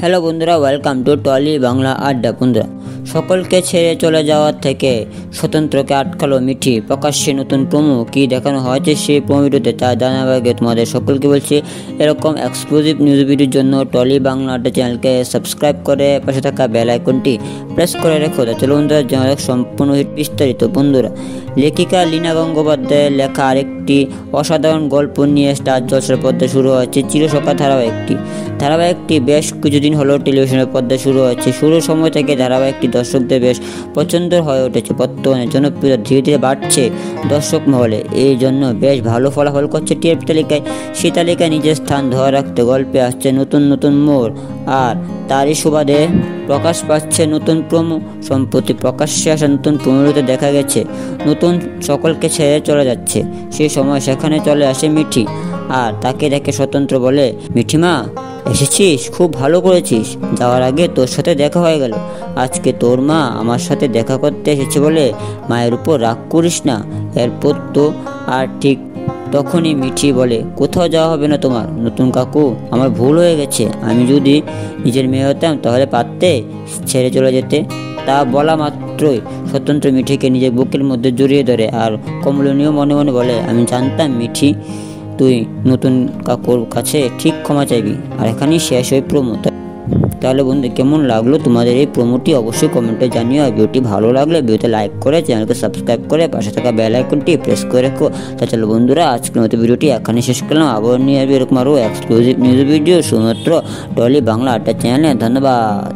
Hello বন্ধুরা, welcome to trolley Bangla আড্ডা। বন্ধুরা, সকলকে ছেড়ে চলে যাওয়ার থেকে স্বতন্ত্রকে আটকালো মিঠি। প্রকাশ্যে নতুন প্রোমো কি দেখানো হয়েছে সেই প্রোমো ভিডিওতে তা জানার আগে তোমাদের সকলকে বলছি, এরকম এক্সক্লুসিভ নিউজ ভিডিওর জন্য টলি বাংলা আড্ডা চ্যানেলকে সাবস্ক্রাইব করে পাশে থাকা বেল আইকনটি প্রেস করে রেখো। চলো বন্ধুরা, জানা যাক সম্পূর্ণ বিস্তারিত। বন্ধুরা, লেখিকা লীনা গঙ্গোপাধ্যায়ের লেখা আরেকটি অসাধারণ গল্প নিয়ে স্টার জলসার পর্দায় শুরু হয়েছে চিরসখা ধারাবাহিকটি বেশ কিছুদিন হলো টেলিভিশনের পর্দায় শুরু হয়েছে। শুরুর সময় থেকে ধারাবাহিকটি দর্শকদের বেশ পছন্দের হয়ে উঠেছে। বর্তমানে জনপ্রিয়তা ধীরে ধীরে বাড়ছে দর্শক মহলে, এই জন্য বেশ ভালো ফলাফল করছে টিআরপি তালিকায়। সেই তালিকায় নিজের স্থান ধরে রাখতে গল্পে আসছে নতুন নতুন মোড়, আর তারই সুবাদে প্রকাশ পাচ্ছে নতুন প্রোমো। সম্প্রতি প্রকাশ্যে আসা নতুন প্রোমোতে দেখা গেছে নতুন সকলকে ছেড়ে চলে যাচ্ছে। সেই সময় সেখানে চলে আসে মিঠি, আর তাকে দেখে স্বতন্ত্র বলে, মিঠিমা এসেছিস, খুব ভালো করেছিস। যাওয়ার আগে তোর সাথে দেখা হয়ে গেল। আজকে তোর মা আমার সাথে দেখা করতে এসেছে বলে মায়ের উপর রাগ করিস না। এরপর তো আর ঠিক তখনই মিঠি বলে, কোথাও যাওয়া হবে না তোমার নতুন কাকু, আমার ভুল হয়ে গেছে। আমি যদি নিজের মেয়ে হতাম তাহলে পারতে ছেড়ে চলে যেতে। তা বলা মাত্রই স্বতন্ত্র মিঠিকে নিজের বুকের মধ্যে জড়িয়ে ধরে, আর কমলনীয় মনে মনে বলে, আমি জানতাম মিঠি তুই নতুন কাকুর কাছে ঠিক ক্ষমা চাইবি। আর এখানেই শেষ হয় প্রোমো। তাহলে বন্ধু, কেমন লাগলো তোমাদের এই প্রোমোটি অবশ্যই কমেন্টে জানিও। আর ভিডিওটি ভালো লাগলে ভিডিওতে লাইক করে চ্যানেলকে সাবস্ক্রাইব করে পাশে থাকা বেল আইকনটি প্রেস করে রেখো। তা চলো বন্ধুরা, আজকের মতো ভিডিওটি এখানে শেষ করলাম। আবার নিয়ে আসবে এরকম আরও এক্সক্লুসিভ নিউজ ভিডিও শুধুমাত্র টলি বাংলা আড্ডা চ্যানেলে। ধন্যবাদ।